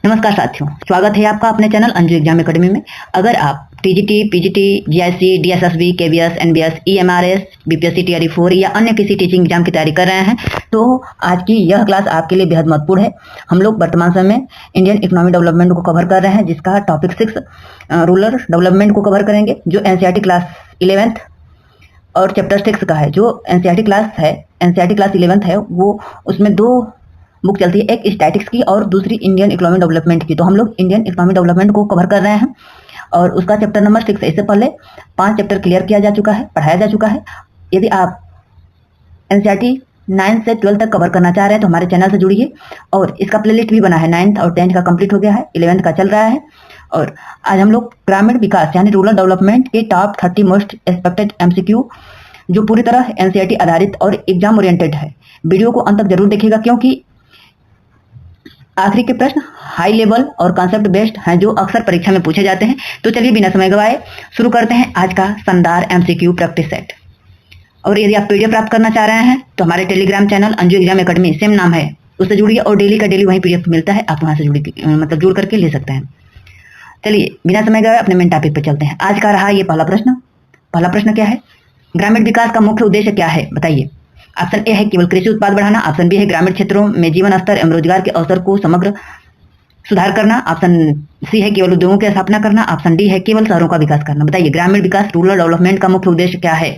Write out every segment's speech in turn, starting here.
नमस्कार साथियों, स्वागत है आपका अपने चैनल अंजू एग्जाम एकेडमी में। अगर आप TGT, PGT, GIC, DSSB, KVS, NBS, EMRS, BPSC TRE 4 या अन्य किसी टीचिंग एग्जाम की तैयारी कर रहे हैं तो आज की यह क्लास आपके लिए बेहद महत्वपूर्ण है। हम लोग वर्तमान समय में इंडियन इकोनॉमिक डेवलपमेंट को कवर कर रहे हैं, जिसका टॉपिक 6 रूरल डेवलपमेंट को कवर करेंगे, जो एनसीईआरटी क्लास 11th और चैप्टर 6 का है। जो एनसीईआरटी क्लास 11th है, वो उसमें 2 बुक चलती है, एक स्टैटिक्स की और दूसरी इंडियन इकोनॉमिक डेवलपमेंट की। तो हम लोग इंडियन इकोनॉमिक डेवलपमेंट को कवर कर रहे हैं और उसका चैप्टर नंबर 6 है। इससे पहले 5 चैप्टर क्लियर किया जा चुका है, पढ़ाया जा चुका है। यदि आप एनसीईआरटी 9 से 12 तक कवर करना चाह रहे हैं तो हमारे चैनल से जुड़िए। और इसका प्लेलिस्ट भी बना है, 9th और 10th का कंप्लीट हो गया है, 11th का चल रहा है। और आज हम लोग ग्रामीण विकास यानी रूरल डेवलपमेंट के टॉप 30 मोस्ट एक्सपेक्टेड एमसीक्यू, जो पूरी तरह एनसीईआरटी आधारित और एग्जाम ओरिएंटेड है। वीडियो को अंत तक जरूर देखिएगा, क्योंकि आखिरी के प्रश्न हाई लेवल और कॉन्सेप्ट बेस्ड हैं, जो अक्सर परीक्षा में पूछे जाते हैं। तो चलिए बिना समय गवाए शुरू करते हैं आज का शानदार एमसीक्यू प्रैक्टिस सेट। और यदि आप पीडीएफ प्राप्त करना चाह रहे हैं तो हमारे Telegram channel Anju exam academy, same नाम है, उससे जुड़िए और डेली का डेली वहीं पीडीएफ मिलता है, आप वहां से जुड़ करके ले सकते हैं। चलिए बिना समय गवाए अपने मेन टॉपिक पर चलते हैं। आज का रहा ये पहला प्रश्न क्या है? ग्रामीण विकास का मुख्य उद्देश्य क्या है, बताइए। ऑप्शन ए है केवल कृषि उत्पाद बढ़ाना, ऑप्शन बी है ग्रामीण क्षेत्रों में जीवन स्तर एवं रोजगार के अवसर को समग्र सुधार करना, ऑप्शन सी है केवल उद्योगों की स्थापना करना, ऑप्शन डी है केवल शहरों का विकास करना। बताइए ग्रामीण विकास रूरल डेवलपमेंट का मुख्य उद्देश्य क्या है?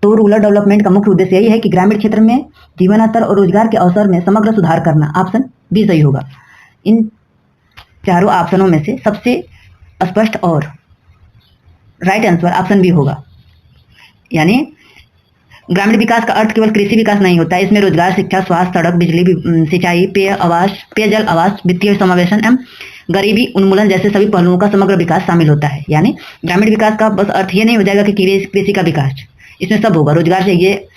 तो रूरल डेवलपमेंट का मुख्य उद्देश्य यही है कि ग्रामीण क्षेत्र में जीवन स्तर और रोजगार के अवसर में समग्र सुधार करना। ऑप्शन बी सही होगा। इन चारों ऑप्शनों में से सबसे स्पष्ट और राइट आंसर ऑप्शन बी होगा। यानी ग्रामीण विकास का अर्थ केवल कृषि विकास नहीं होता है, इसमें रोजगार, शिक्षा, स्वास्थ्य, सड़क, बिजली, सिंचाई, पेयजल, आवास, वित्तीय समावेशन एवं गरीबी उन्मूलन जैसे सभी पहलुओं का समग्र विकास शामिल होता है। यानी ग्रामीण विकास का बस अर्थ ये नहीं हो जाएगा कि कृषि का विकास, इसमें सब होगा। रोजगार चाहिए,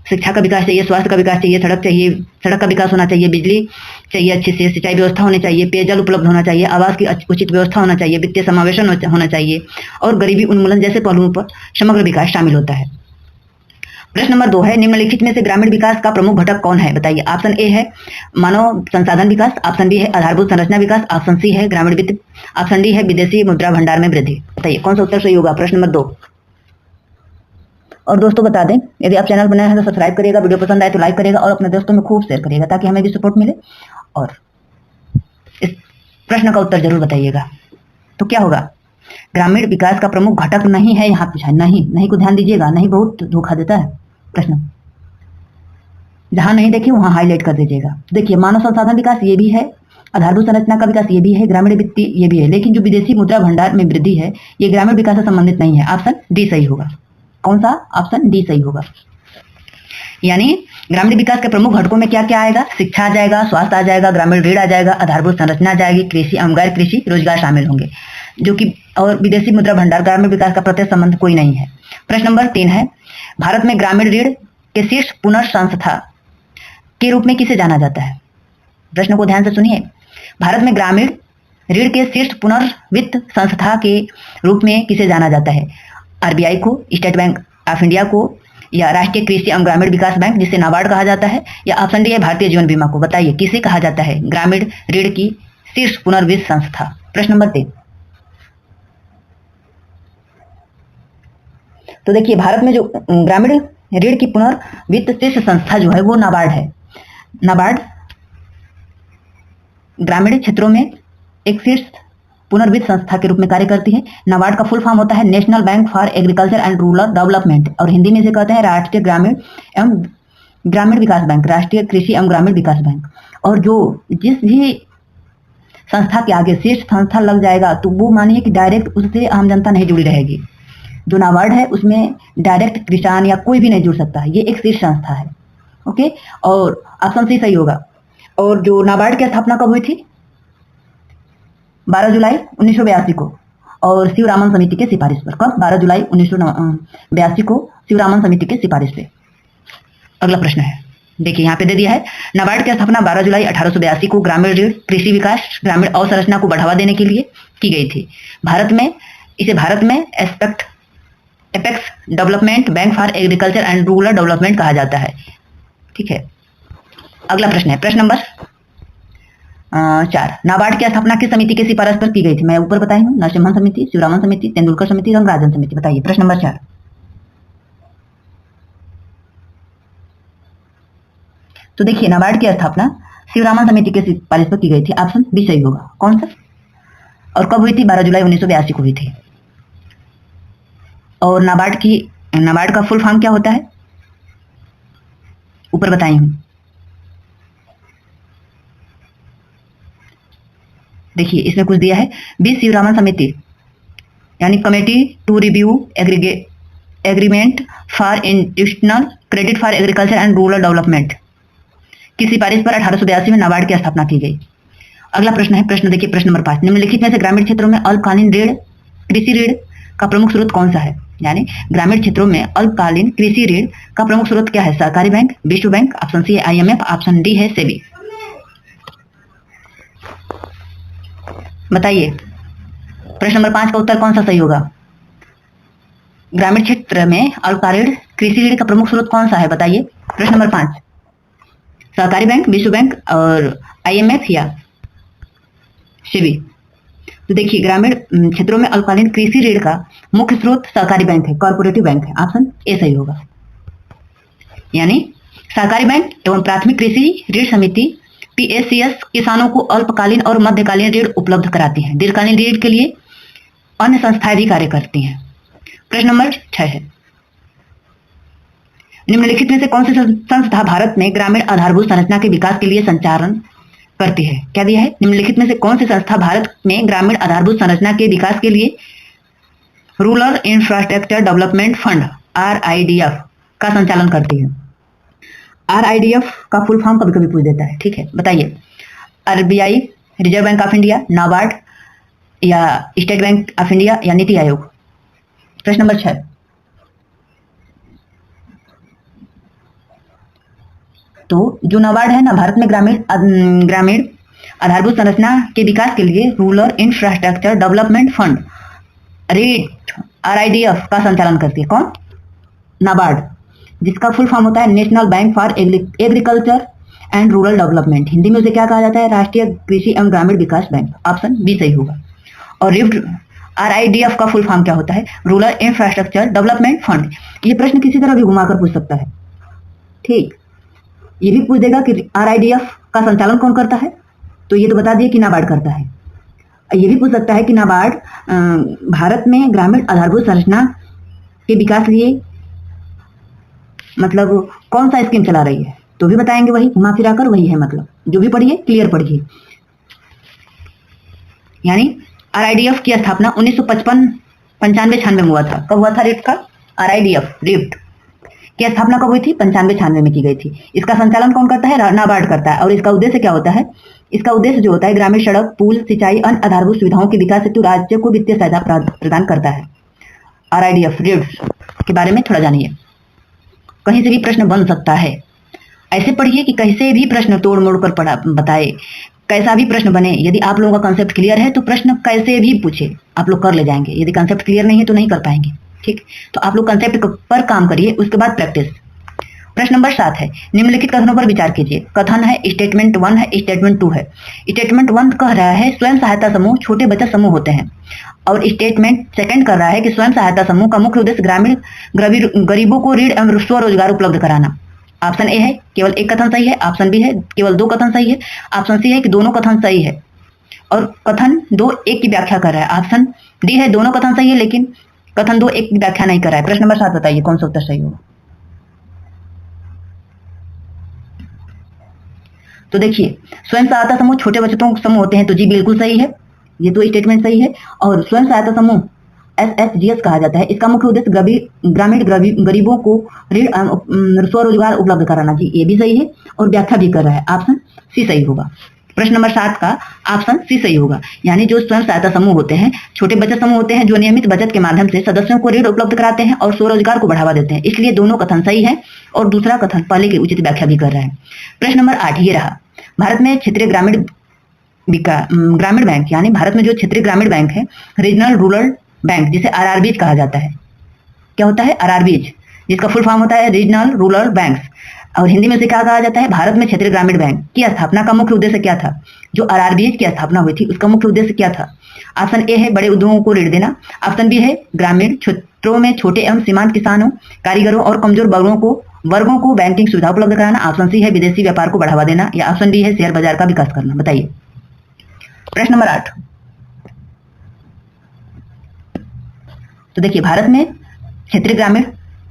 शिक्षा का विकास चाहिए, स्वास्थ्य का विकास चाहिए, सड़क का विकास होना चाहिए, बिजली चाहिए, अच्छी से सिंचाई व्यवस्था होनी चाहिए, पेयजल उपलब्ध होना चाहिए, आवास की उचित व्यवस्था होना चाहिए, वित्तीय समावेशन होना चाहिए और गरीबी उन्मूलन जैसे पहलुओं पर समग्र विकास शामिल होता है। प्रश्न नंबर 2 है, निम्नलिखित में से ग्रामीण विकास का प्रमुख घटक कौन है, बताइए। ऑप्शन ए है मानव संसाधन विकास, ऑप्शन बी है आधारभूत संरचना विकास, ऑप्शन सी है ग्रामीण वित्त, ऑप्शन डी है विदेशी मुद्रा भंडार में वृद्धि। बताइए कौन सा उत्तर सही होगा प्रश्न नंबर 2। और दोस्तों बता दें, यदि आप चैनल बनाए हैं तो सब्सक्राइब करिएगा, वीडियो पसंद आए तो लाइक करिएगा और अपने दोस्तों में खूब शेयर करिएगा, ताकि हमें भी सपोर्ट मिले। और इस प्रश्न का उत्तर जरूर बताइएगा। तो क्या होगा? ग्रामीण विकास का प्रमुख घटक नहीं है, यहाँ पूछा है। नहीं को ध्यान दीजिएगा, नहीं बहुत धोखा देता है प्रश्न। जहां नहीं देखिए वहां हाईलाइट कर दीजिएगा। देखिए मानव संसाधन विकास ये भी है, आधारभूत संरचना का विकास ये भी है, ग्रामीण वित्त ये भी है, लेकिन जो विदेशी मुद्रा भंडार में वृद्धि है ये ग्रामीण विकास से संबंधित नहीं है। ऑप्शन डी सही होगा। कौन सा? ऑप्शन डी सही होगा। यानी ग्रामीण विकास के प्रमुख घटकों में क्या क्या आएगा? शिक्षा आ जाएगा, स्वास्थ्य आ जाएगा, ग्रामीण ऋण आ जाएगा, आधारभूत संरचना आ जाएगी, कृषि एवं गैर कृषि रोजगार शामिल होंगे, जो कि और विदेशी मुद्रा भंडार ग्रामीण विकास का प्रत्यक्ष संबंध कोई नहीं है। प्रश्न नंबर 3 है, भारत में ग्रामीण ऋण के शीर्ष पुनर्संस्था के रूप में किसे जाना जाता है? प्रश्न को ध्यान से सुनिए। भारत में ग्रामीण ऋण के शीर्ष पुनर्वित्त संस्था के रूप में किसे जाना जाता है? आरबीआई को, स्टेट बैंक ऑफ इंडिया को, या राष्ट्रीय कृषि एवं ग्रामीण विकास बैंक जिसे नाबार्ड कहा जाता है, या ऑप्शन डी है भारतीय जीवन बीमा को। बताइए किसे कहा जाता है ग्रामीण ऋण की शीर्ष पुनर्वित्त संस्था? प्रश्न नंबर 3। तो देखिए भारत में जो ग्रामीण ऋण की पुनर्वित्त शीर्ष संस्था जो है वो नाबार्ड है। नाबार्ड ग्रामीण क्षेत्रों में एक शीर्ष पुनर्वित्त संस्था के रूप में कार्य करती है। नाबार्ड का फुल फॉर्म होता है national bank for agriculture and rural development, और हिंदी में इसे कहते हैं राष्ट्रीय ग्रामीण विकास बैंक, राष्ट्रीय कृषि एवं ग्रामीण विकास बैंक। और जो जिस भी संस्था के आगे शीर्ष संस्था लग जाएगा तो वो मानिए कि डायरेक्ट उससे आम जनता नहीं जुड़ी रहेगी। जो नाबार्ड है उसमें डायरेक्ट किसान या कोई भी नहीं जुड़ सकता, ये एक शीर्ष संस्था है। ओके, और ऑप्शन सी सही होगा। और जो नाबार्ड की स्थापना कब हुई थी? 12 जुलाई 1982 को, और शिवरामन समिति के सिफारिश पर। कब? 12 जुलाई 1982 को शिवरामन समिति के सिफारिश पे। अगला प्रश्न है, देखिए यहाँ पे दे दिया है, नाबार्ड की स्थापना 12 जुलाई 1882 को ग्रामीण ऋण, कृषि विकास, ग्रामीण अवसंरचना को बढ़ावा देने के लिए की गई थी। भारत में apex development bank for agriculture and rural development कहा जाता है। ठीक है, अगला प्रश्न है प्रश्न नंबर 4। नाबार्ड की स्थापना किस समिति के सिफारिश पर की गई थी? मैं ऊपर बताई हूँ, नरसिम्हन समिति, शिवरामन समिति, तेंदुलकर समिति, रंगराजन समिति। बताइए प्रश्न नंबर 4। तो देखिए नाबार्ड की स्थापना शिवरामन समिति के सिफारिश पर की गई थी। ऑप्शन बी सही होगा। कौन सा और कब हुई थी? 12 जुलाई 1982 को हुई थी। और नाबार्ड का फुल फॉर्म क्या होता है? ऊपर बताई हूं। देखिए इसमें कुछ दिया है, बी शिवरामन समिति यानी committee to review agreement for institutional credit for agriculture and rural development की सिफारिश पर 1882 में नाबार्ड की स्थापना की गई। अगला प्रश्न है, प्रश्न देखिए प्रश्न नंबर 5। निम्नलिखित में से ग्रामीण क्षेत्रों में अल्पकालीन ऋण कृषि ऋण का प्रमुख स्रोत कौन सा है? यानी ग्रामीण क्षेत्रों में अल्पकालीन कृषि ऋण का प्रमुख स्रोत क्या है? सहकारी बैंक, विश्व बैंक, ऑप्शन सी है IMF, ऑप्शन डी है सेबी। बताइए प्रश्न नंबर 5 का उत्तर कौन सा सही होगा? ग्रामीण क्षेत्र में अल्पकालीन कृषि ऋण का प्रमुख स्रोत कौन सा है? बताइए प्रश्न नंबर 5। सहकारी बैंक, विश्व बैंक और IMF या सेबी। तो देखिए ग्रामीण क्षेत्रों में अल्पकालीन कृषि ऋण का मुख्य स्रोत सहकारी बैंक है, कॉर्पोरेटिव बैंक है। ऑप्शन ए सही होगा। यानी सहकारी बैंक एवं प्राथमिक कृषि ऋण समिति PACS किसानों को अल्पकालीन और मध्यकालीन ऋण उपलब्ध कराती है। दीर्घकालीन ऋण के लिए अन्य संस्थाएं भी कार्य करती हैं। प्रश्न नंबर 6 है, निम्नलिखित में से कौन सी संस्था भारत में ग्रामीण आधारभूत संरचना के विकास के लिए संचालन करती है? क्या दिया है? निम्नलिखित में से कौन सी संस्था भारत में ग्रामीण आधारभूत संरचना के विकास के लिए rural infrastructure development fund RIDF का संचालन करती है? RIDF का फुल फॉर्म कभी कभी पूछ देता है, ठीक है। बताइए RBI, reserve bank of India, NABARD या स्टेट बैंक ऑफ इंडिया या नीति आयोग। प्रश्न नंबर 6। तो जो नाबार्ड है ना, भारत में ग्रामीण आधारभूत संरचना के विकास के लिए rural infrastructure development fund RIDF का संचालन करती है। कौन? नाबार्ड, जिसका फुल फॉर्म होता है national bank for agriculture and rural development. Hindi में उसे क्या कहा जाता है? राष्ट्रीय कृषि एवं ग्रामीण विकास बैंक। ऑप्शन बी सही होगा। और RIDF का फुल फॉर्म क्या होता है? Rural infrastructure development fund. ये प्रश्न किसी तरह भी घुमाकर पूछ सकता है, ठीक। ये भी पूछ देगा कि RIDF का संचालन कौन करता है, तो ये तो बता दिए कि नाबार्ड करता है। ये भी पूछ सकता है कि नाबार्ड भारत में ग्रामीण आधारभूत संरचना के विकास लिए मतलब कौन सा स्कीम चला रही है, तो भी बताएंगे। वही घुमा फिरा कर वही है, मतलब जो भी पढ़िए क्लियर पढ़िए। यानी RIDF की स्थापना 1955-95 में हुआ था। कब हुआ था रिफ्ट का? रिफ्ट की स्थापना कब हुई थी? 95-96 में की गई थी। इसका संचालन कौन करता है? नाबार्ड करता है। और इसका उद्देश्य क्या होता है? इसका उद्देश्य जो होता है ग्रामीण सड़क, पुल, सिंचाई, अन्य आधारभूत सुविधाओं के विकास हेतु राज्य को वित्तीय सहायता प्रदान करता है। RIDF रिफ्ट के बारे में थोड़ा जानिए। कहीं से भी प्रश्न बन सकता है, ऐसे पढ़िए कि कैसे भी प्रश्न तोड़ मोड़ कर बताए, कैसा भी प्रश्न बने। यदि आप लोगों का कंसेप्ट क्लियर है तो प्रश्न कैसे भी पूछे आप लोग कर ले जाएंगे। यदि कंसेप्ट क्लियर नहीं है तो नहीं कर पाएंगे, ठीक। तो आप लोग कंसेप्ट पर काम करिए, उसके बाद प्रैक्टिस। प्रश्न नंबर 7 है, निम्नलिखित कथनों पर विचार कीजिए। कथन है स्टेटमेंट 1 है, स्टेटमेंट 2 है। स्टेटमेंट 1 कह रहा है स्वयं सहायता समूह छोटे बचत समूह होते हैं, और स्टेटमेंट 2 कर रहा है कि स्वयं सहायता समूह का मुख्य उद्देश्य ग्रामीण गरीबों को ऋण एवं स्वरोजगार उपलब्ध कराना। ऑप्शन ए है केवल एक कथन सही है, ऑप्शन बी है केवल 2 कथन सही है, ऑप्शन सी है कि दोनों कथन सही है, और कथन 2 एक की व्याख्या कर रहा है। ऑप्शन डी है दोनों कथन सही है लेकिन कथन 2 एक की व्याख्या नहीं कर रहा है। प्रश्न नंबर 7 बताइए कौन सा उत्तर सही होगा। तो देखिए स्वयं सहायता समूह छोटे बचतों समूह होते हैं, तो जी बिल्कुल सही है, ये तो स्टेटमेंट सही है। और स्वयं सहायता समूह SHGS कहा जाता है। इसका मुख्य उद्देश्य ग्रामीण गरीबों को ऋण स्वरोजगार उपलब्ध कराना, जी ये भी सही है और व्याख्या भी कर रहा है। ऑप्शन सी सही होगा। प्रश्न नंबर 7 का ऑप्शन सी सही होगा। यानी जो स्वयं सहायता समूह होते हैं छोटे बचत समूह होते हैं जो नियमित बचत के माध्यम से सदस्यों को ऋण उपलब्ध कराते हैं और स्वरोजगार को बढ़ावा देते हैं, इसलिए दोनों कथन सही है और दूसरा कथन पहले की उचित व्याख्या भी कर रहा है। प्रश्न नंबर 8 ये रहा, भारत में क्षेत्रीय ग्रामीण बैंक, यानी भारत में जो क्षेत्रीय ग्रामीण बैंक है, रीजनल रूरल बैंक, जिसे RRBs कहा जाता है। क्या होता है? RRBs, जिसका फुल फॉर्म होता है रीजनल रूरल बैंक्स। और हिंदी में उसे क्या कहा जाता है? भारत में क्षेत्रीय ग्रामीण बैंक की स्थापना का मुख्य उद्देश्य क्या था? जो आरआरबीएच की स्थापना हुई थी उसका मुख्य उद्देश्य क्या था? ऑप्शन ए है बड़े उद्योगों को ऋण देना, ऑप्शन बी है ग्रामीण क्षेत्रों में छोटे एवं सीमांत किसानों, कारीगरों और कमजोर वर्गों को बैंकिंग सुविधा उपलब्ध कराना, ऑप्शन सी है विदेशी व्यापार को बढ़ावा देना, या ऑप्शन डी है शेयर बाजार का विकास करना। बताइए। प्रश्न नंबर 8। तो देखिए, भारत में क्षेत्रीय ग्रामीण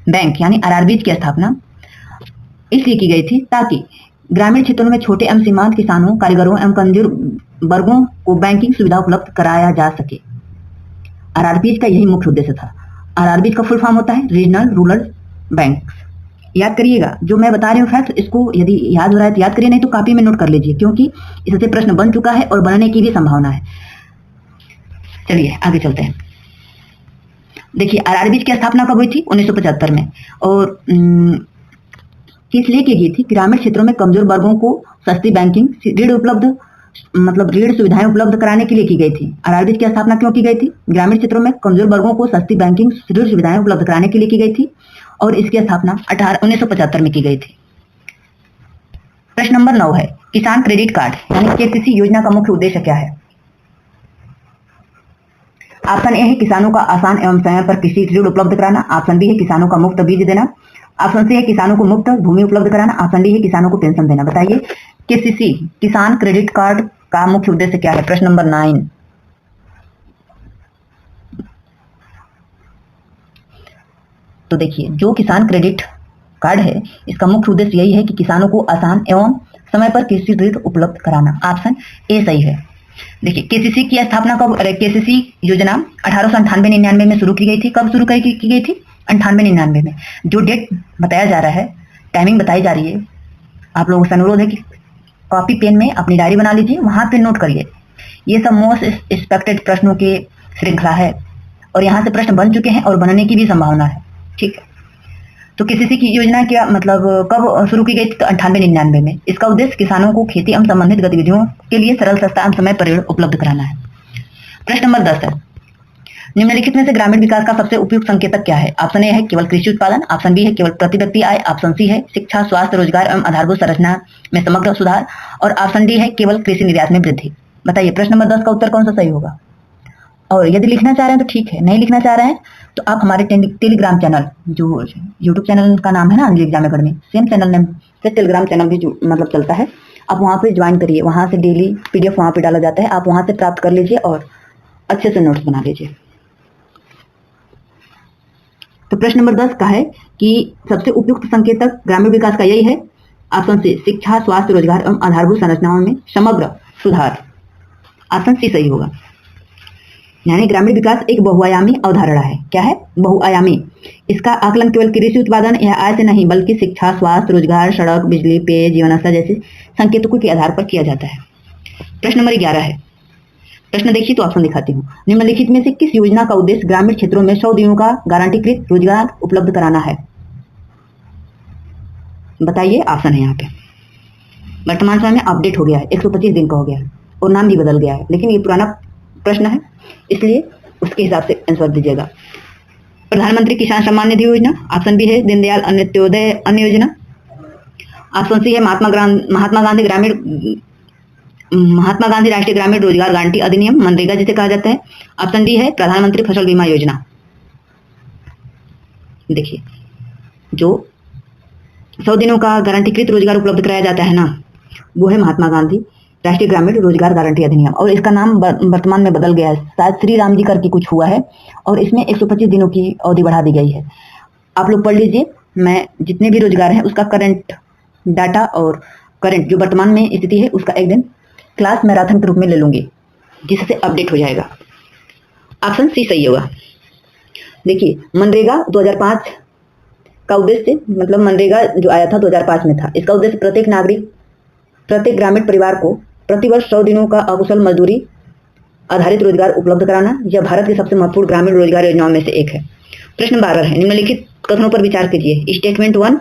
बैंक यानी आरआरबीएच की स्थापना इसलिए की गई थी ताकि ग्रामीण क्षेत्रों में छोटे एवं सीमांत किसानों, कारीगरों एवं कमजोर वर्गों को बैंकिंग सुविधा उपलब्ध कराया जा सके। आरआरबीएच का यही मुख्य उद्देश्य था। आरआरबीएच का फुल फॉर्म होता है रीजनल रूरल बैंक। याद करिएगा, जो मैं बता रही हूँ फैक्ट, इसको यदि याद हो रहा है तो याद करिए, नहीं तो कॉपी में नोट कर लीजिए, क्योंकि इससे प्रश्न बन चुका है और बनने की भी संभावना है। चलिए आगे चलते हैं। देखिए, आरआरबीएच की स्थापना कब हुई थी? 1975 में। और किस लिए की गई थी? ग्रामीण क्षेत्रों में कमजोर वर्गों को सस्ती बैंकिंग ऋण सुविधाएं उपलब्ध कराने के लिए की गई थी। आरआरबीएच की स्थापना क्यों की गई थी? ग्रामीण क्षेत्रों में कमजोर वर्गों को सस्ती बैंकिंग ऋण सुविधाएं उपलब्ध कराने के लिए की गई थी और इसकी स्थापना 1975 में की गई थी। प्रश्न नंबर 9 है किसान क्रेडिट कार्ड यानी केसीसी योजना का मुख्य उद्देश्य क्या है? ऑप्शन ए है किसानों का आसान एवं समय पर कृषि ऋण उपलब्ध कराना, ऑप्शन बी है किसानों का मुफ्त बीज देना, ऑप्शन सी है किसानों को मुफ्त भूमि उपलब्ध कराना, ऑप्शन डी है किसानों को पेंशन देना। बताइए, केसीसी किसान क्रेडिट कार्ड का मुख्य उद्देश्य क्या है? प्रश्न नंबर 9। तो देखिए, जो किसान क्रेडिट कार्ड है इसका मुख्य उद्देश्य यही है कि किसानों को आसान एवं समय पर कृषि ऋण उपलब्ध कराना। ऑप्शन ए सही है। देखिए, केसीसी की स्थापना कब? केसीसी योजना 1898-99 में शुरू की गई थी। कब शुरू की गई थी? 98-99 में। जो डेट बताया जा रहा है, टाइमिंग बताई जा रही है, आप लोगों से अनुरोध है कि कॉपी पेन में अपनी डायरी बना लीजिए, वहां पे नोट करिए। ये सब मोस्ट एक्सपेक्टेड प्रश्नों की श्रृंखला है और यहाँ से प्रश्न बन चुके हैं और बनने की भी संभावना है। ठीक है, तो केसीसी की योजना क्या मतलब कब शुरू की गई थी? तो 98-99 में। इसका उद्देश्य किसानों को खेती एवं संबंधित गतिविधियों के लिए सरल, सस्ता एवं समय पर ऋण उपलब्ध कराना है। प्रश्न नंबर 10 है निम्नलिखित में से ग्रामीण विकास का सबसे उपयुक्त संकेतक क्या है? ऑप्शन ए है केवल कृषि उत्पादन, ऑप्शन बी है केवल प्रति व्यक्ति आय, ऑप्शन सी है शिक्षा, स्वास्थ्य, रोजगार एवं आधारभूत संरचना में समग्र सुधार, और ऑप्शन डी है केवल कृषि निर्यात में वृद्धि। बताइए, प्रश्न नंबर 10 का उत्तर कौन सा सही होगा? और यदि लिखना चाह रहे हैं तो ठीक है, नहीं लिखना चाह रहे हैं तो आप हमारे टेलीग्राम चैनल, जो यूट्यूब चैनल का नाम है ना Anjali exam academy, same channel name से टेलीग्राम चैनल भी मतलब चलता है, आप वहाँ पे ज्वाइन करिए। वहाँ से डेली पीडीएफ वहाँ पे डाला जाता है, आप वहाँ से प्राप्त कर लीजिए और अच्छे से नोट्स बना लीजिए। तो प्रश्न नंबर 10 का है कि सबसे उपयुक्त संकेतक ग्रामीण विकास का यही है। ऑप्शन सी शिक्षा, स्वास्थ्य, रोजगार एवं आधारभूत संरचनाओं में समग्र सुधार। ऑप्शन सी सही होगा। यानी ग्रामीण विकास एक बहुआयामी अवधारणा है। क्या है? बहुआयामी। इसका आकलन केवल कृषि उत्पादन या आय से नहीं बल्कि शिक्षा, स्वास्थ्य, रोजगार, सड़क, बिजली, पेय, जीवन स्तर जैसे संकेतकों के आधार पर किया जाता है। प्रश्न नंबर 11 है। प्रश्न देखिए तो ऑप्शन दिखाती हूँ। निम्नलिखित में से किस योजना का उद्देश्य ग्रामीण क्षेत्रों में 100 दिनों का गारंटीकृत रोजगार उपलब्ध कराना है? बताइए, ऑप्शन है यहाँ पे। वर्तमान समय में अपडेट हो गया है, 125 दिन का हो गया है और नाम भी बदल गया है, लेकिन ये पुराना प्रश्न है इसलिए उसके हिसाब से आंसर दीजिएगा। प्रधानमंत्री किसान सम्मान निधि योजना, ऑप्शन बी है दीनदयाल अंत्योदय अन्न योजना, ऑप्शन सी है महात्मा गांधी राष्ट्रीय ग्रामीण रोजगार गारंटी अधिनियम मनरेगा जिसे कहा जाता है, ऑप्शन डी है प्रधानमंत्री फसल बीमा योजना। देखिए, जो 100 दिनों का गारंटीकृत रोजगार उपलब्ध कराया जाता है ना, वो है महात्मा गांधी राष्ट्रीय ग्रामीण रोजगार गारंटी अधिनियम, और इसका नाम वर्तमान में बदल गया है, शायद श्री राम जी करके कुछ हुआ है और इसमें 125 दिनों की अवधि बढ़ा दी गई है। आप लोग पढ़ लीजिए, मैं जितने भी रोजगार हैं उसका करंट डाटा और करंट जो वर्तमान में स्थिति है उसका एक दिन क्लास मैराथन के रूप में ले लूंगी जिससे अपडेट हो जाएगा। ऑप्शन सी सही होगा। देखिए, मनरेगा 2005 का उद्देश्य मतलब मनरेगा जो आया था 2005 में था, इसका उद्देश्य प्रत्येक ग्रामीण परिवार को प्रतिवर्ष 100 दिनों का अकुशल मजदूरी आधारित रोजगार उपलब्ध कराना। यह भारत की सबसे महत्वपूर्ण ग्रामीण रोजगार योजनाओं में से एक है। प्रश्न 12 है। निम्नलिखित कथनों पर विचार कीजिए। स्टेटमेंट 1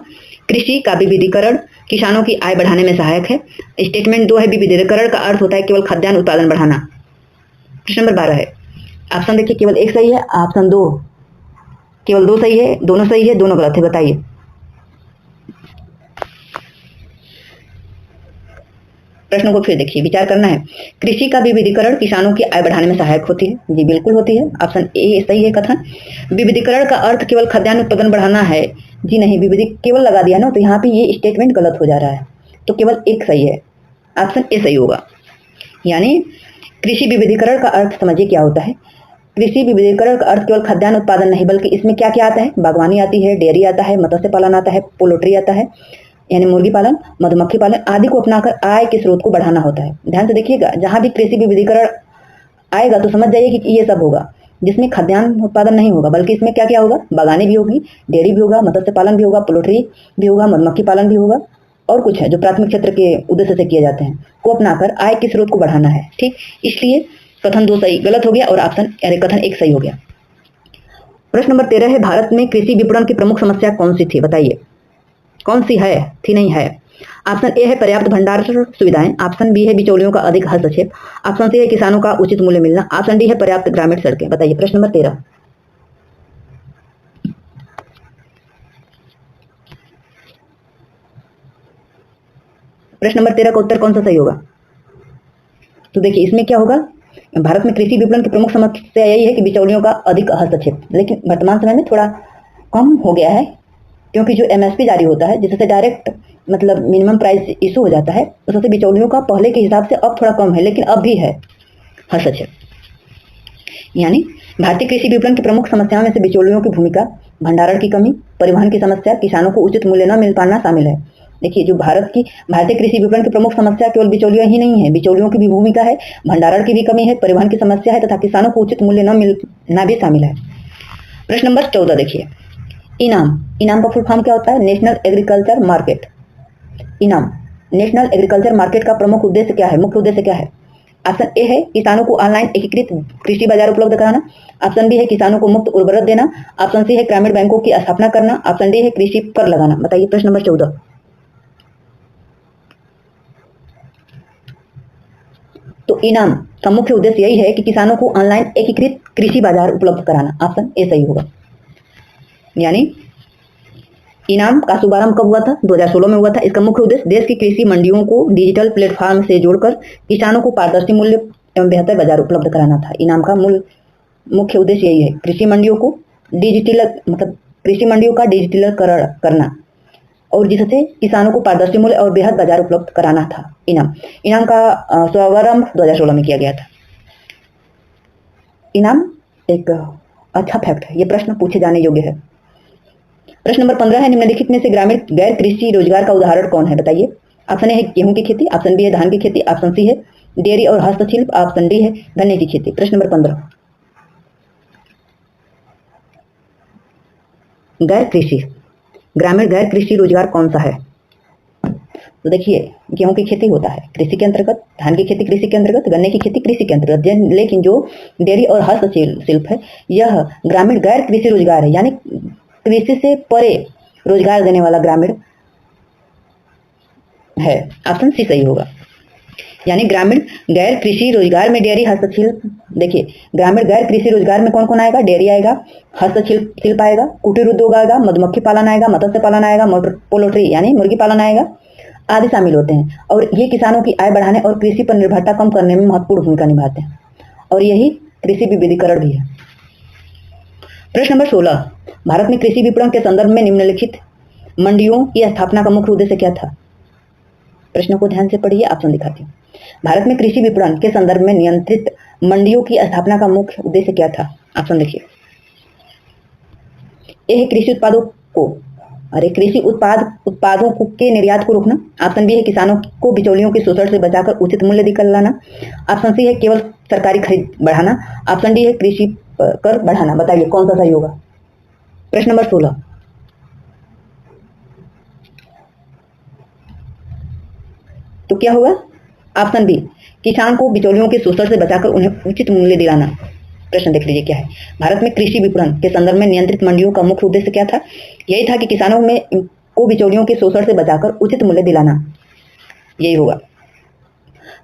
कृषि का विविधीकरण किसानों की आय बढ़ाने में सहायक है। स्टेटमेंट 2 है विविधीकरण का अर्थ होता है केवल खाद्यान्न उत्पादन बढ़ाना। प्रश्न नंबर 12 है। ऑप्शन देखिए, केवल एक सही है, ऑप्शन 2 केवल 2 सही है, दोनों सही है, दोनों गलत है। बताइए। प्रश्नों को फिर देखिए, विचार करना है। कृषि का विविधीकरण किसानों की आय बढ़ाने में सहायक होती है। जी बिल्कुल होती है, ऑप्शन ए सही है कथन। विविधीकरण का अर्थ केवल खाद्यान्न उत्पादन बढ़ाना है? जी नहीं, विविधि केवल लगा दिया ना, तो यहाँ पे ये स्टेटमेंट गलत हो जा रहा है, तो केवल एक सही है, ऑप्शन ए सही होगा। यानी कृषि विविधीकरण का अर्थ समझिए क्या होता है। कृषि विविधीकरण का अर्थ केवल खाद्यान्न उत्पादन नहीं, बल्कि इसमें क्या क्या आता है? बागवानी आती है, डेयरी आता है, मत्स्य पालन आता है, पोल्ट्री आता है यानी मुर्गी पालन, मधुमक्खी पालन आदि को अपनाकर आय के स्रोत को बढ़ाना होता है। ध्यान से देखिएगा, जहां भी कृषि विविधीकरण आएगा तो समझ जाइए कि ये सब होगा, जिसमें खाद्यान्न उत्पादन नहीं होगा, बल्कि इसमें क्या क्या होगा? बागानी भी होगी, डेयरी भी होगा, मत्स्य पालन भी होगा, पोल्ट्री भी होगा, मधुमक्खी पालन भी होगा, और कुछ है जो प्राथमिक क्षेत्र के उद्देश्य से किए जाते हैं, को अपनाकर आय के स्रोत को बढ़ाना है। ठीक, इसलिए कथन 2 सही गलत हो गया और ऑप्शन यानी कथन 1 सही हो गया। प्रश्न नंबर 13 है, भारत में कृषि विपणन की प्रमुख समस्या कौन सी थी? बताइए कौन सी है, थी नहीं है। ऑप्शन ए है पर्याप्त भंडार सुविधाएं, ऑप्शन बी है बिचौलियों का अधिक हस्तक्षेप, ऑप्शन सी है किसानों का उचित मूल्य मिलना, ऑप्शन डी है पर्याप्त ग्रामीण सड़कें। बताइए प्रश्न नंबर 13। प्रश्न नंबर 13 का उत्तर कौन सा सही होगा? तो देखिए इसमें क्या होगा, भारत में कृषि विपणन की प्रमुख समस्या यही है कि बिचौलियों का अधिक हस्तक्षेप, लेकिन वर्तमान समय में थोड़ा कम हो गया है, क्योंकि जो एमएसपी जारी होता है जिससे डायरेक्ट मतलब मिनिमम प्राइस इशू हो जाता है, उससे बिचौलियों का पहले के हिसाब से अब थोड़ा कम है, लेकिन अब भी है हस्तक्षेप। यानी भारतीय कृषि विपणन की प्रमुख समस्याओं में से बिचौलियों की भूमिका, भंडारण की कमी, परिवहन की समस्या, किसानों को उचित मूल्य न मिल पाना शामिल है। देखिए जो भारतीय कृषि विपणन की प्रमुख समस्या केवल बिचौलियों ही नहीं है, बिचौलियों की भी भूमिका है, भंडारण की भी कमी है, परिवहन की समस्या है तथा किसानों को उचित मूल्य न मिलना भी शामिल है। प्रश्न नंबर 14 देखिए, इनाम का फुल फॉर्म क्या होता है? National agriculture market. इनाम नेशनल एग्रीकल्चर मार्केट का प्रमुख उद्देश्य क्या है, मुख्य उद्देश्य क्या है? ऑप्शन ए है किसानों को ऑनलाइन एकीकृत कृषि बाजार उपलब्ध कराना, ऑप्शन बी है किसानों को मुफ्त उर्वरक देना, ऑप्शन सी है ग्रामीण बैंकों की स्थापना करना, ऑप्शन डी है कृषि कर लगाना। बताइए प्रश्न नंबर 14। तो इनाम का मुख्य उद्देश्य यही है कि किसानों को ऑनलाइन एकीकृत कृषि बाजार उपलब्ध कराना, ऑप्शन ए सही होगा। यानी इनाम का शुभारंभ कब हुआ था? 2016 में हुआ था। इसका मुख्य उद्देश्य देश की कृषि मंडियों को डिजिटल प्लेटफॉर्म से जोड़कर किसानों को पारदर्शी मूल्य एवं बेहतर बाजार उपलब्ध कराना था। इनाम का मुख्य उद्देश्य यही है, कृषि मंडियों को कृषि मंडियों का डिजिटलीकरण करना और जिससे किसानों को पारदर्शी मूल्य और बेहद बाजार उपलब्ध कराना था। इनाम का शुभारंभ 2016 में किया गया था। इनाम एक अच्छा फैक्ट है, ये प्रश्न पूछे जाने योग्य है। प्रश्न नंबर 15 है, निम्नलिखित में से ग्रामीण गैर कृषि रोजगार का उदाहरण कौन है? बताइए। ऑप्शन ए है गेहूं की खेती, ऑप्शन बी है धान की खेती, ऑप्शन सी है डेयरी और हस्तशिल्प, ऑप्शन डी है गन्ने की खेती। प्रश्न नंबर 15, ग्रामीण गैर कृषि रोजगार कौन सा है? तो देखिए गेहूं की खेती होता है कृषि के अंतर्गत, धान की खेती कृषि के अंतर्गत, गन्ने की खेती कृषि के अंतर्गत, लेकिन जो डेयरी और हस्तशिल्प है यह ग्रामीण गैर कृषि रोजगार है, यानी कृषि से परे रोजगार देने वाला ग्रामीण है। ऑप्शन सी सही होगा। यानी ग्रामीण गैर कृषि रोजगार में डेयरी हस्तशिल्प, देखिए ग्रामीण गैर कृषि रोजगार में कौन कौन आएगा? डेयरी आएगा, हस्तशिल्प आएगा, कुटीर उद्योग आएगा, मधुमक्खी पालन आएगा, मत्स्य पालन आएगा, पोल्ट्री यानी मुर्गी पालन आएगा आदि शामिल होते हैं। और ये किसानों की आय बढ़ाने और कृषि पर निर्भरता कम करने में महत्वपूर्ण भूमिका निभाते हैं, और यही कृषि विविधीकरण भी है। प्रश्न नंबर 16, भारत में कृषि विपणन के संदर्भ में निम्नलिखित मंडियों की स्थापना का मुख्य उद्देश्य क्या था? प्रश्न को ध्यान से पढ़िए, ऑप्शन दिखाती हूँ। भारत में कृषि विपणन के संदर्भ में नियंत्रित मंडियों की स्थापना का मुख्य उद्देश्य क्या था? ऑप्शन देखिए। ए है कृषि उत्पादों के निर्यात को रोकना, ऑप्शन बी है किसानों को बिचौलियों के शोषण से बचाकर उचित मूल्य दिलाना, ऑप्शन सी है केवल सरकारी खरीद बढ़ाना, ऑप्शन डी है कृषि कर बढ़ाना। बताइए कौन सा सही होगा? प्रश्न नंबर 16, तो क्या होगा? ऑप्शन बी, किसान को बिचौलियों के शोषण से बचाकर उन्हें उचित मूल्य दिलाना। प्रश्न देख लीजिए क्या है। भारत में कृषि विपणन के संदर्भ में नियंत्रित मंडियों का मुख्य उद्देश्य क्या था? यही था कि किसानों को बिचौलियों के शोषण से बचाकर उचित मूल्य दिलाना, यही होगा।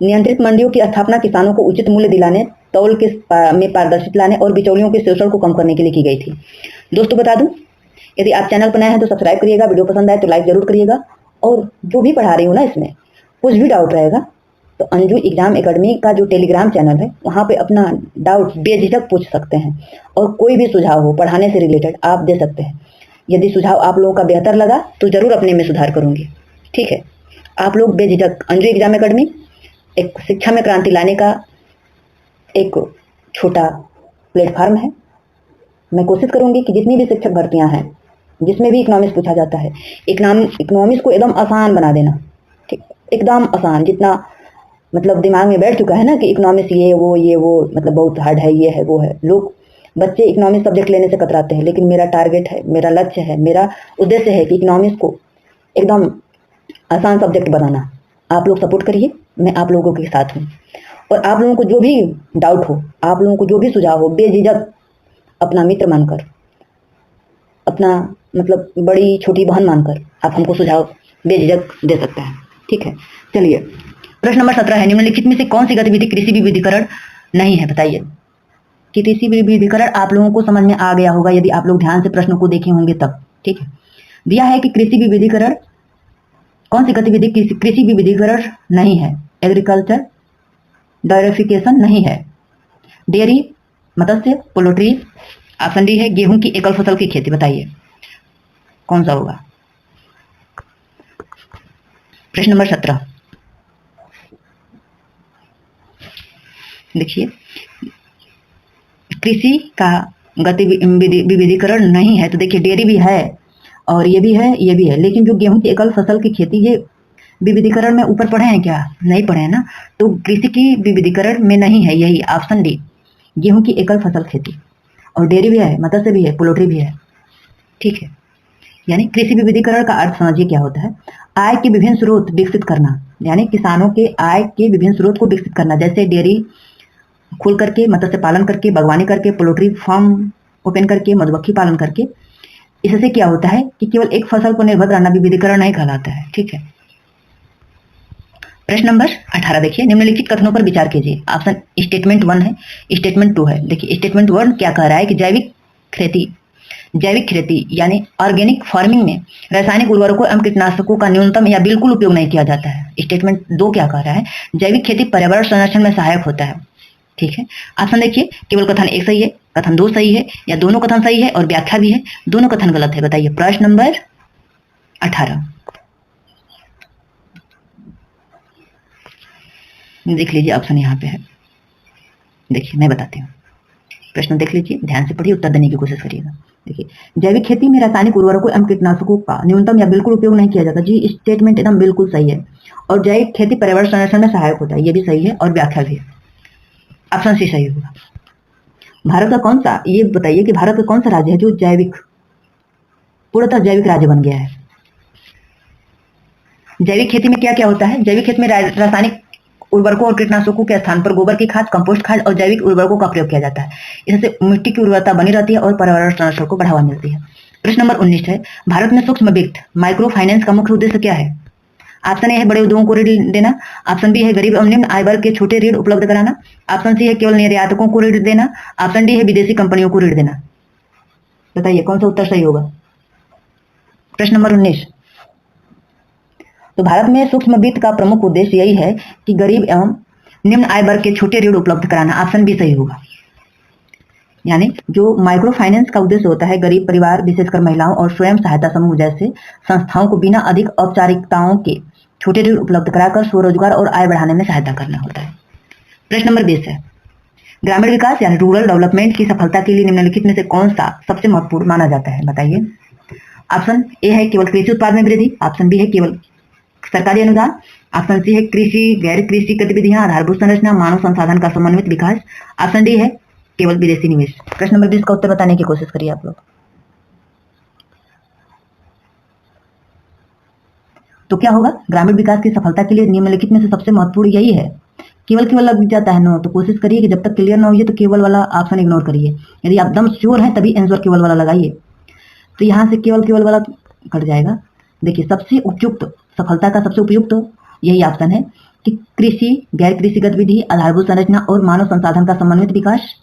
नियंत्रित मंडियों की स्थापना किसानों को उचित मूल्य दिलाने, तौल में पारदर्शिता लाने और बिचौलियों के शोषण को कम करने के लिए की गई थी। दोस्तों बता दूं, यदि आप चैनल पर नए हैं तो सब्सक्राइब करिएगा, वीडियो पसंद आए तो लाइक जरूर करिएगा, और जो भी पढ़ा रही हूँ ना इसमें कुछ भी डाउट रहेगा तो अंजू एग्जाम एकेडमी का जो टेलीग्राम चैनल है वहाँ पे अपना डाउट बेझिझक पूछ सकते हैं, और कोई भी सुझाव हो पढ़ाने से रिलेटेड आप दे सकते हैं। यदि सुझाव आप लोगों का बेहतर लगा तो ज़रूर अपने में सुधार करूँगी। ठीक है, आप लोग बेझिझक, अंजू एग्जाम एकेडमी एक शिक्षा में क्रांति लाने का एक छोटा प्लेटफार्म है। मैं कोशिश करूँगी कि जितनी भी शिक्षक भर्तियाँ हैं जिसमें भी इकोनॉमिक्स पूछा जाता है, इकोनॉमिक्स को एकदम आसान बना देना। ठीक, एकदम आसान, जितना मतलब दिमाग में बैठ चुका है ना कि इकोनॉमिक्स ये वो मतलब बहुत हार्ड है, ये है वो है। लोग बच्चे इकोनॉमिक्स सब्जेक्ट लेने से कतराते हैं, लेकिन मेरा टारगेट है, मेरा लक्ष्य है, मेरा उद्देश्य है कि इकोनॉमिक्स को एकदम आसान सब्जेक्ट बनाना। आप लोग सपोर्ट करिए, मैं आप लोगों के साथ हूँ। और आप लोगों को जो भी डाउट हो, आप लोगों को जो भी सुझाव हो, बेझिझक अपना मित्र मानकर, अपना मतलब बड़ी छोटी बहन मानकर आप हमको सुझाव बेझिझक दे सकते हैं। ठीक है, चलिए प्रश्न नंबर 17 है, निम्नलिखित में से कौन सी गतिविधि कृषि विविधीकरण नहीं है? बताइए। कृषि विविधीकरण आप लोगों को समझ में आ गया होगा यदि आप लोग ध्यान से प्रश्न को देखे होंगे तब। ठीक है, दिया है कि कृषि विविधीकरण, कौन सी गतिविधि कृषि विविधीकरण नहीं है? एग्रीकल्चर डायवर्सिफिकेशन नहीं है, डेयरी मत्स्य पोल्ट्री, ऑप्शन डी है गेहूं की एकल फसल की खेती। बताइए कौन सा होगा? प्रश्न नंबर 17 देखिए, कृषि का विविधीकरण नहीं है तो देखिए डेयरी भी है और ये भी है, ये भी है, लेकिन जो गेहूं की एकल फसल की खेती ये विविधीकरण में ऊपर पढ़े हैं क्या? नहीं पढ़े हैं ना, तो कृषि की विविधीकरण में नहीं है, यही ऑप्शन डी गेहूं की एकल फसल खेती। और डेयरी भी है, मत्स्य भी है, पोल्ट्री भी है। ठीक है, यानी कृषि विविधीकरण का अर्थ समझिए क्या होता है? आय के विभिन्न स्रोत विकसित करना, यानी किसानों के आय के विभिन्न स्रोत को विकसित करना, जैसे डेयरी खोल करके, मत्स्य पालन करके, बागवानी करके, पोल्ट्री फार्म ओपन करके, मधुमक्खी पालन करके। इससे क्या होता है कि केवल एक फसल पर निर्भर रहना विविधीकरण नहीं कहलाता है। ठीक है, प्रश्न नंबर 18 देखिए, निम्नलिखित कथनों पर विचार कीजिए। ऑप्शन स्टेटमेंट 1 है, स्टेटमेंट 2 है। देखिए स्टेटमेंट 1 क्या कह रहा है कि जैविक खेती यानी ऑर्गेनिक फार्मिंग में रासायनिक उर्वरकों एवं कीटनाशकों का न्यूनतम या बिल्कुल उपयोग नहीं किया जाता है। स्टेटमेंट 2 क्या कह रहा है? जैविक खेती पर्यावरण संरक्षण में सहायक होता है। ठीक है, ऑप्शन देखिए, केवल कथन 1 सही है, कथन 2 सही है, या दोनों कथन सही है और व्याख्या भी है, दोनों कथन गलत है। बताइए प्रश्न नंबर 18 देख लीजिए, ऑप्शन यहाँ पे है। देखिए मैं बताती हूँ, प्रश्न देख लीजिए, ध्यान से पढ़िए, उत्तर देने की कोशिश करिएगा। देखिए, जैविक खेती में रासायनिक उर्वरकों एवं कीटनाशकों का न्यूनतम या बिल्कुल उपयोग नहीं किया जाता। जी स्टेटमेंट एकदम बिल्कुल सही है। और जैविक खेती पर्यावरण संरक्षण में सहायक होता है, ये भी सही है और व्याख्या भी है। ऑप्शन सी सही होगा। भारत का कौन सा, ये बताइए कि भारत का कौन सा राज्य है जो जैविक, पूर्णतः जैविक राज्य बन गया है? जैविक खेती में क्या क्या होता है? जैविक खेती में रासायनिक उर्वरकों और कीटनाशकों के स्थान पर गोबर की खाद, कंपोस्ट खाद और जैविक उर्वरकों का प्रयोग किया जाता है। इससे मिट्टी की उर्वरता बनी रहती है और पर्यावरण संरक्षण को बढ़ावा मिलती है। प्रश्न नंबर 19 है, भारत में सूक्ष्म वित्त माइक्रो फाइनेंस का मुख्य उद्देश्य क्या है? ऑप्शन ए है बड़े उद्योगों को ऋण देना, ऑप्शन बी है गरीब एवं निम्न आय वर्ग के छोटे ऋण उपलब्ध कराना, ऑप्शन सी है केवल निर्यातकों को ऋण देना, ऑप्शन डी है विदेशी कंपनियों को ऋण देना। बताइए कौन सा उत्तर सही होगा? प्रश्न नंबर 19, तो भारत में सूक्ष्म वित्त का प्रमुख उद्देश्य यही है कि गरीब एवं निम्न आय वर्ग के छोटे ऋण उपलब्ध कराना। ऑप्शन बी सही होगा। यानी जो माइक्रो फाइनेंस का उद्देश्य होता है गरीब परिवार, विशेषकर महिलाओं और स्वयं सहायता समूह जैसे संस्थाओं को बिना अधिक औपचारिकताओं के छोटे ऋण उपलब्ध कराकर स्वरोजगार और आय बढ़ाने में सहायता करना होता है। प्रश्न नंबर 20 है, ग्रामीण विकास यानी रूरल डेवलपमेंट की सफलता के लिए निम्नलिखित में से कौन सा सबसे महत्वपूर्ण माना जाता है? बताइए। ऑप्शन ए है केवल कृषि उत्पाद में वृद्धि, ऑप्शन बी है केवल सरकारी अनुदान, ऑप्शन सी है कृषि गैर कृषि गतिविधियां, आधारभूत संरचना, मानव संसाधन का समन्वित विकास, ऑप्शन डी है केवल विदेशी निवेश। प्रश्न नंबर 20 का उत्तर बताने की कोशिश करिए आप लोग। तो क्या होगा? ग्रामीण विकास की सफलता के लिए निम्नलिखित में से सबसे महत्वपूर्ण यही है। केवल केवल लग जाता है नो, तो कोशिश करिए कि जब तक क्लियर ना हो तो केवल वाला ऑप्शन इग्नोर करिए। यदि आप एकदम श्योर हैं तभी आंसर केवल वाला लगाइए। तो यहाँ से केवल वाला कट जाएगा। देखिए सबसे उपयुक्त, सफलता का सबसे उपयुक्त यही ऑप्शन है कि कृषि गैर कृषि गतिविधि, आधारभूत संरचना और मानव संसाधन का समन्वित विकास,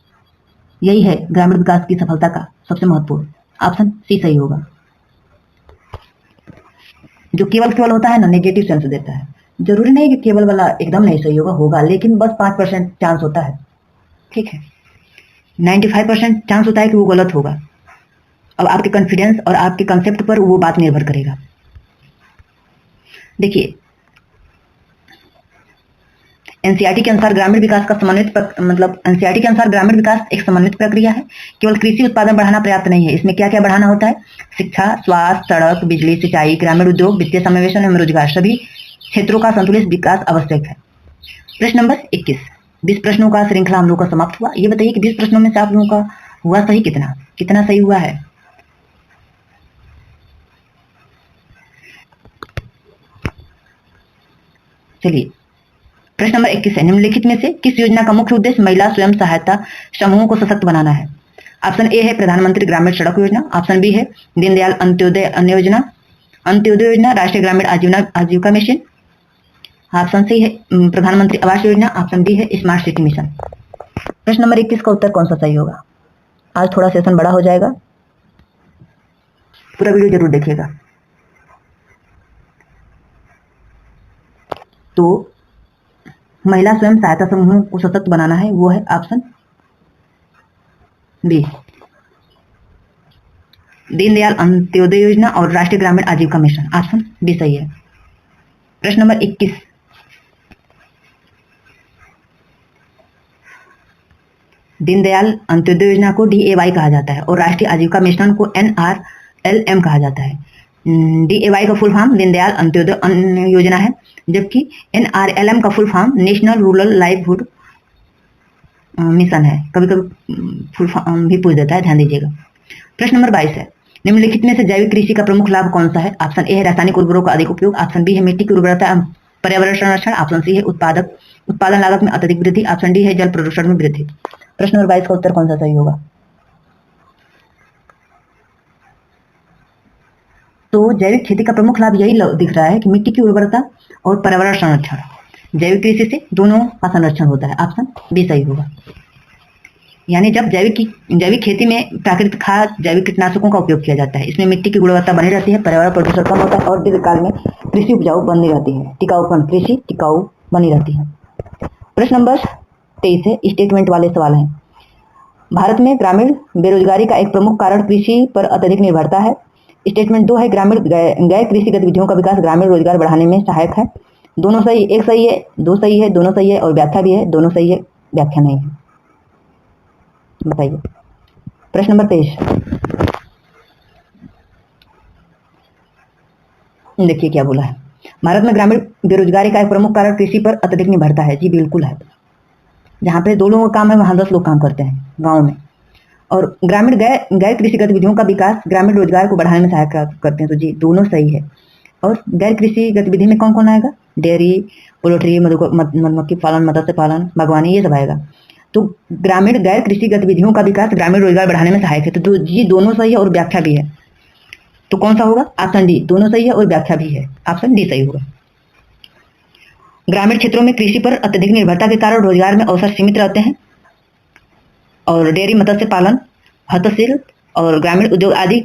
यही है ग्रामीण विकास की सफलता का सबसे महत्वपूर्ण। ऑप्शन सी सही होगा। जो केवल केवल होता है ना, नेगेटिव सेंस देता है। जरूरी नहीं कि केवल वाला एकदम नहीं सही होगा, लेकिन बस 5% चांस होता है, ठीक है। 95% चांस होता है कि वो गलत होगा। अब आपके कॉन्फिडेंस और आपके कंसेप्ट पर वो बात निर्भर करेगा। देखिए, एनसीईआरटी के अनुसार ग्रामीण विकास का समन्वित एनसीईआरटी के अनुसार ग्रामीण विकास एक समन्वित प्रक्रिया है। केवल कृषि उत्पादन बढ़ाना पर्याप्त नहीं है, इसमें क्या क्या बढ़ाना होता है? शिक्षा, स्वास्थ्य, सड़क, बिजली, सिंचाई, ग्रामीण उद्योग, वित्तीय समावेशन एवं रोजगार, सभी क्षेत्रों का संतुलित विकास आवश्यक है। प्रश्न नंबर 21। 20 प्रश्नों का श्रृंखला हम लोग का समाप्त हुआ। ये बताइए कि 20 प्रश्नों में से आप लोगों का हुआ सही कितना सही हुआ है? चलिए, प्रश्न नंबर 21 है, निम्नलिखित में से किस योजना का मुख्य उद्देश्य महिला स्वयं सहायता समूहों को सशक्त बनाना है? ऑप्शन ए है प्रधानमंत्री ग्रामीण सड़क योजना, ऑप्शन बी है दीनदयाल अंत्योदय योजना, राष्ट्रीय ग्रामीण आजीविका मिशन, ऑप्शन सी है प्रधानमंत्री आवास योजना, ऑप्शन डी है स्मार्ट सिटी मिशन। प्रश्न नंबर 21 का उत्तर कौन सा सही होगा? आज थोड़ा सेशन बड़ा हो जाएगा, पूरा वीडियो जरूर देखिएगा। तो महिला स्वयं सहायता समूहों को सशक्त बनाना है, वो है ऑप्शन बी, दीनदयाल अंत्योदय योजना और राष्ट्रीय ग्रामीण आजीविका मिशन, ऑप्शन बी सही है। प्रश्न नंबर 21, दीनदयाल अंत्योदय योजना को DAY कहा जाता है और राष्ट्रीय आजीविका मिशन को NRLM कहा जाता है। DAY का फुल फॉर्म दीनदयाल अंत्योदय योजना है, जबकि NRLM का full form national rural livelihood mission है। कभी कभी फुल फॉर्म भी पूछ देता है, ध्यान दीजिएगा। प्रश्न नंबर 22 है, निम्नलिखित में से जैविक कृषि का प्रमुख लाभ कौन सा है? ऑप्शन ए है रासायनिक उर्वरकों का अधिक उपयोग, ऑप्शन बी है मिट्टी की उर्वरता पर्यावरण संरक्षण, ऑप्शन सी है उत्पादन लागत में अत्यधिक वृद्धि, ऑप्शन डी है जल प्रदूषण में वृद्धि। प्रश्न नंबर 22 का उत्तर कौन सा सही होगा? तो जैविक खेती का प्रमुख लाभ यही दिख रहा है कि मिट्टी की उर्वरता और पर्यावरण संरक्षण, जैविक कृषि से दोनों का संरक्षण होता है, ऑप्शन बी सही होगा। यानी जब जैविक खेती में प्राकृतिक खाद, जैविक कीटनाशकों का उपयोग किया जाता है, इसमें मिट्टी की गुणवत्ता बनी रहती है, पर्यावरण प्रदूषण कम होता है और दीर्घकाल में कृषि उपजाऊ बनी रहती है, कृषि टिकाऊ बनी रहती है। प्रश्न नंबर 23 है, स्टेटमेंट वाले सवाल हैं। भारत में ग्रामीण बेरोजगारी का एक प्रमुख कारण कृषि पर अत्यधिक निर्भरता है। स्टेटमेंट 2 है, ग्रामीण गैर कृषि गतिविधियों का विकास ग्रामीण रोजगार बढ़ाने में सहायक है। दोनों सही, एक सही है, दो सही है, दोनों सही है और व्याख्या भी है, दोनों सही है, व्याख्या नहीं है। बताइए। प्रश्न नंबर 23, देखिए क्या बोला है। भारत में ग्रामीण बेरोजगारी का एक प्रमुख कारण कृषि पर अत्यधिक निर्भरता है। जी बिल्कुल है। जहाँ पे 2 लोगों का काम है वहाँ 10 लोग काम करते हैं गाँव में। और ग्रामीण गैर कृषि गतिविधियों का विकास ग्रामीण रोजगार को बढ़ाने में सहायता करते हैं, तो जी दोनों सही है। और गैर कृषि गतिविधि में कौन कौन आएगा? डेयरी, पोल्ट्री, मधुमक्खी पालन, मत्स्य पालन, बागवानी, ये सब आएगा। तो ग्रामीण गैर कृषि गतिविधियों का विकास ग्रामीण रोजगार बढ़ाने में सहायक है, तो जी दोनों सही है और व्याख्या भी है। तो कौन सा होगा? ऑप्शन डी, दोनों सही है और व्याख्या भी है, ऑप्शन डी सही होगा। ग्रामीण क्षेत्रों में कृषि पर अत्यधिक निर्भरता के कारण रोजगार में अवसर सीमित रहते हैं और डेयरी, मत्स्य पालन, हस्तशिल्प और ग्रामीण उद्योग आदि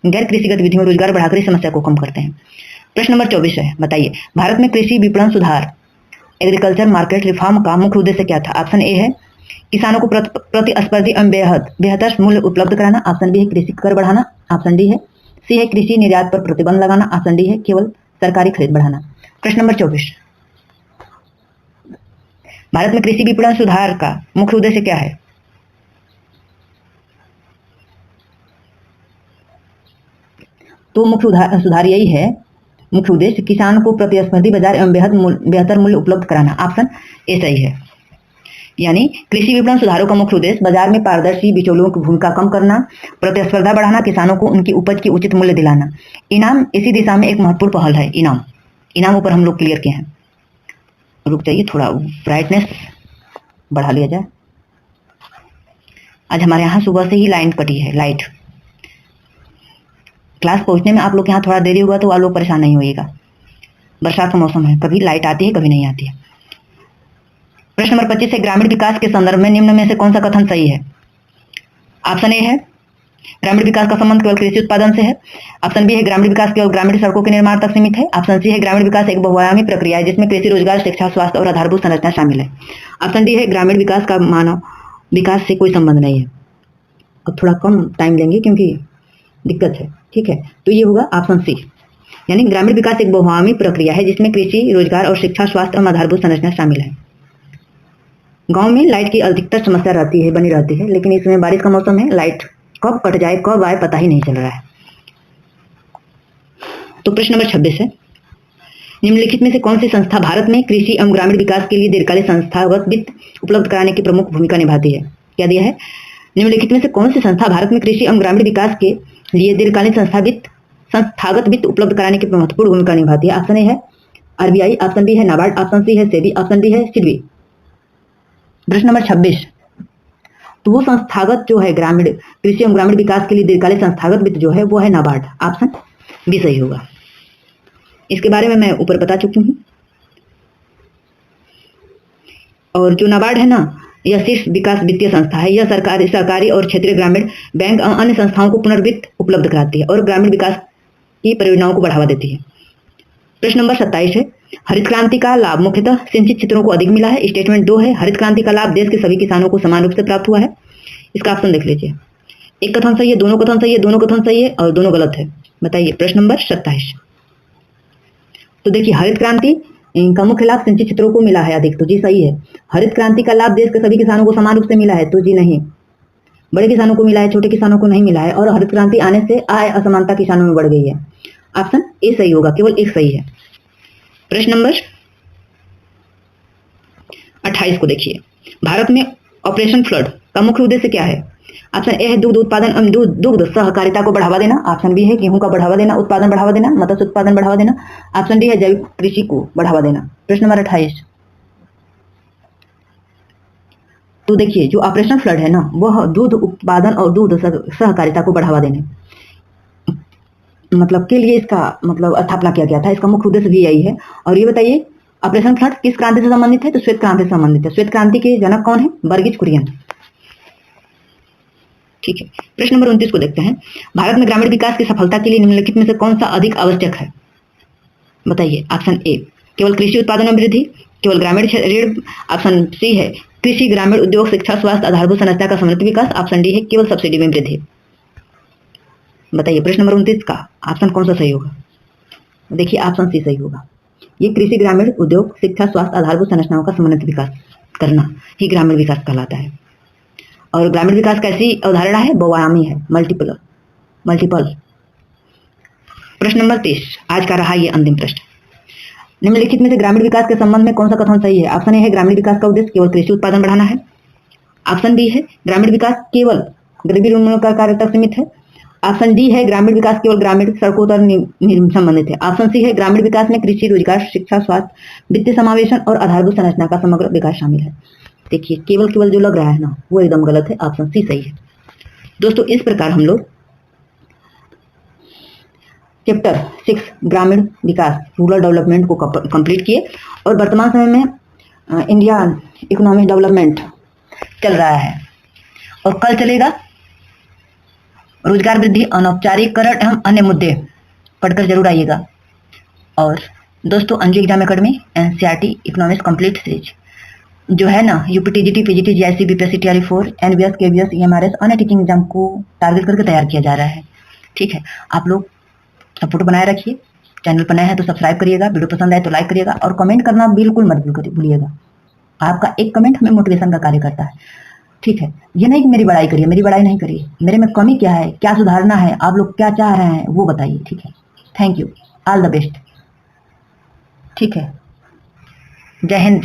गैर कृषि गतिविधियों में रोजगार बढ़ाकर इस समस्या को कम करते हैं। प्रश्न नंबर 24 है, बताइए भारत में कृषि विपणन सुधार एग्रीकल्चर मार्केट रिफॉर्म का मुख्य उद्देश्य क्या था? ऑप्शन ए है किसानों को प्रतिस्पर्धी एवं बेहतर मूल्य उपलब्ध कराना, ऑप्शन बी है कृषि कर बढ़ाना, ऑप्शन डी है सी है कृषि निर्यात पर प्रतिबंध लगाना, ऑप्शन डी है केवल सरकारी खरीद बढ़ाना। प्रश्न नंबर 24, भारत में कृषि विपणन सुधार का मुख्य उद्देश्य क्या है? तो मुख्य सुधार यही है, मुख्य उद्देश्य किसान को प्रतिस्पर्धी बाजार एवं बेहतर मूल्य उपलब्ध कराना, ऑप्शन ए सही है। यानी कृषि विपणन सुधारों का मुख्य उद्देश्य बाजार में पारदर्शी बिचौलियों की भूमिका कम करना, प्रतिस्पर्धा बढ़ाना, किसानों को उनकी उपज की उचित मूल्य दिलाना। इनाम इसी दिशा में एक महत्वपूर्ण पहल है। इनाम ऊपर हम लोग क्लियर किए हैं। रुक जाइए, थोड़ा ब्राइटनेस बढ़ा लिया जाए। आज हमारे यहाँ सुबह से ही लाइन कटी है, लाइट। क्लास पहुंचने में आप लोग यहाँ थोड़ा देरी होगा तो आप लोग परेशान नहीं होइएगा। बरसात का मौसम है, कभी लाइट आती है कभी नहीं आती है। प्रश्न नंबर 25 है, ग्रामीण विकास के संदर्भ में निम्न में से कौन सा कथन सही है? ऑप्शन ए है ग्रामीण विकास का संबंध केवल कृषि उत्पादन से है। ऑप्शन बी है ग्रामीण विकास केवल ग्रामीण सड़कों के निर्माण तक सीमित है। ऑप्शन सी है ग्रामीण विकास एक बहुआयामी प्रक्रिया है जिसमें कृषि, रोजगार, शिक्षा, स्वास्थ्य और आधारभूत संरचना शामिल है। ऑप्शन डी है ग्रामीण विकास का मानव विकास से कोई संबंध नहीं है। अब थोड़ा कम टाइम लेंगे क्योंकि दिक्कत है, ठीक है। तो ये होगा ऑप्शन सी, यानी ग्रामीण विकास एक बहुआयामी प्रक्रिया है जिसमें कृषि, रोजगार और शिक्षा, स्वास्थ्य और आधारभूत संरचना शामिल है। गांव में लाइट की अधिकतर समस्या बनी रहती है, लेकिन इसमें बारिश का मौसम है, लाइट कब कट जाए कब आए पता ही नहीं चल रहा है। तो प्रश्न नंबर 26 है, निम्नलिखित में से कौन सी संस्था भारत में कृषि एवं ग्रामीण विकास के लिए दीर्घकालिक संस्थागत वित्त उपलब्ध कराने की प्रमुख भूमिका निभाती है? क्या दिया है? निम्नलिखित में से कौन सी संस्था भारत में कृषि एवं ग्रामीण विकास के लिए दीर्घकालीन संस्थागत वित्त उपलब्ध कराने की महत्वपूर्ण भूमिका निभाती है? ऑप्शन ए है आरबीआई, ऑप्शन बी है नाबार्ड, ऑप्शन सी है सेबी, ऑप्शन डी है सिडबी। प्रश्न नंबर 26, तो वो संस्थागत जो है ग्रामीण कृषि एवं ग्रामीण विकास के लिए दीर्घकालिक संस्थागत वित्त जो है वो है नाबार्ड। ऑप्शन बी सही होगा। इसके बारे में मैं ऊपर बता चुकी हूँ। और जो नाबार्ड है ना, यह शीर्ष विकास वित्तीय संस्था है। यह सरकारी और क्षेत्रीय ग्रामीण बैंक और अन्य संस्थाओं को पुनर्वित्त उपलब्ध कराती है और ग्रामीण विकास की परियोजनाओं को बढ़ावा देती है। प्रश्न नंबर 27 है, हरित क्रांति का लाभ मुख्यतः सिंचित क्षेत्रों को अधिक मिला है। स्टेटमेंट 2 है, हरित क्रांति का लाभ देश के सभी किसानों को समान रूप से प्राप्त हुआ है। इसका ऑप्शन देख लीजिए। एक कथन सही है, दोनों कथन सही है, दोनों कथन सही है और दोनों गलत है। बताइए। प्रश्न नंबर 27, तो देखिए हरित क्रांति का मुख्य लाभ सिंचित क्षेत्रों को मिला है अधिक, तो जी सही है। हरित क्रांति का लाभ देश के सभी किसानों को समान रूप से मिला है, तो जी नहीं। बड़े किसानों को मिला है, छोटे किसानों को नहीं मिला है। और हरित क्रांति आने से आय असमानता किसानों में बढ़ गई है। ऑप्शन ए सही होगा, केवल एक सही है। प्रश्न नंबर 28 को देखिए, भारत में ऑपरेशन फ्लड का मुख्य उद्देश्य क्या है? ऑप्शन ए है दुग्ध उत्पादन एवं दुग्ध सहकारिता को बढ़ावा देना। ऑप्शन बी है गेहूं का बढ़ावा देना, उत्पादन बढ़ावा देना, मत्स्य उत्पादन बढ़ावा देना। ऑप्शन डी है जैविक कृषि को बढ़ावा देना। प्रश्न नंबर 28, तो देखिए जो ऑपरेशन फ्लड है ना, वह दूध उत्पादन और दूध सहकारिता को बढ़ावा देने मतलब के लिए इसका मतलब स्थापना किया गया था। इसका मुख्य उद्देश्य भी यही है। और ये बताइए ऑपरेशन फ्लड किस क्रांति से संबंधित है? तो श्वेत क्रांति से संबंधित है। श्वेत क्रांति के जनक कौन है? बर्गिज कुरियन। ठीक है। प्रश्न नंबर 29 को देखते हैं, भारत में ग्रामीण विकास की सफलता के लिए निम्नलिखित में से कौन सा अधिक आवश्यक है? बताइए। ऑप्शन ए केवल कृषि उत्पादन में वृद्धि, केवल ग्रामीण ऋण। ऑप्शन सी है कृषि, ग्रामीण उद्योग, शिक्षा, स्वास्थ्य, आधारभूत संरचना का समृद्ध विकास। ऑप्शन डी है केवल सब्सिडी में वृद्धि। बताइए। प्रश्न नंबर 29 का ऑप्शन कौन सा सही होगा? देखिए ऑप्शन सी सही होगा। ये कृषि, ग्रामीण उद्योग, शिक्षा, स्वास्थ्य, आधारभूत संरचनाओं का समन्वित विकास करना ही ग्रामीण विकास कहलाता है। और ग्रामीण विकास कैसी अवधारणा है? बहुआयामी है, मल्टीपल। प्रश्न नंबर 30 आज का रहा ये अंतिम प्रश्न। निम्नलिखित में से ग्रामीण विकास के संबंध में कौन सा कथन सही है? ऑप्शन ए है ग्रामीण विकास का उद्देश्य केवल कृषि उत्पादन बढ़ाना है। ऑप्शन बी है ग्रामीण विकास केवल गरीबी उन्मूलन का कार्य तक सीमित है। ऑप्शन डी है ग्रामीण विकास केवल ग्रामीण सड़कों तक संबंधित है। ऑप्शन सी है ग्रामीण विकास में कृषि, रोजगार, शिक्षा, स्वास्थ्य, वित्तीय समावेशन और आधारभूत संरचना का समग्र विकास शामिल है। देखिए केवल जो लग रहा है ना, वो एकदम गलत है। ऑप्शन सी सही है। दोस्तों इस प्रकार हम लोग चैप्टर 6 ग्रामीण विकास रूरल डेवलपमेंट को कंप्लीट किए। और वर्तमान समय में इंडिया इकोनॉमिक डेवलपमेंट चल रहा है और कल चलेगा रोजगार वृद्धि, अनौपचारिकरण एवं अन्य मुद्दे। पढ़कर जरूर आइएगा। और दोस्तों Anju exam academy NCERT economics complete series जो है ना, UPTGT, PGT, GIC, BPSC, TRE 4, NBS, KBS, EMRS अन्य टीचिंग एग्जाम को टारगेट करके तैयार किया जा रहा है। ठीक है, आप लोग सपोर्ट बनाए रखिए। चैनल पर नए हैं तो सब्सक्राइब करिएगा, वीडियो पसंद आए तो लाइक करिएगा और कमेंट करना बिल्कुल मत भूलिएगा। आपका एक कमेंट हमें मोटिवेशन का कार्य करता है। ठीक है, ये नहीं कि मेरी बड़ाई करिए, मेरी बड़ाई नहीं करिए। मेरे में कमी क्या है, क्या सुधारना है, आप लोग क्या चाह रहे हैं वो बताइए। ठीक है, thank you, all the best. ठीक है, जय हिंद।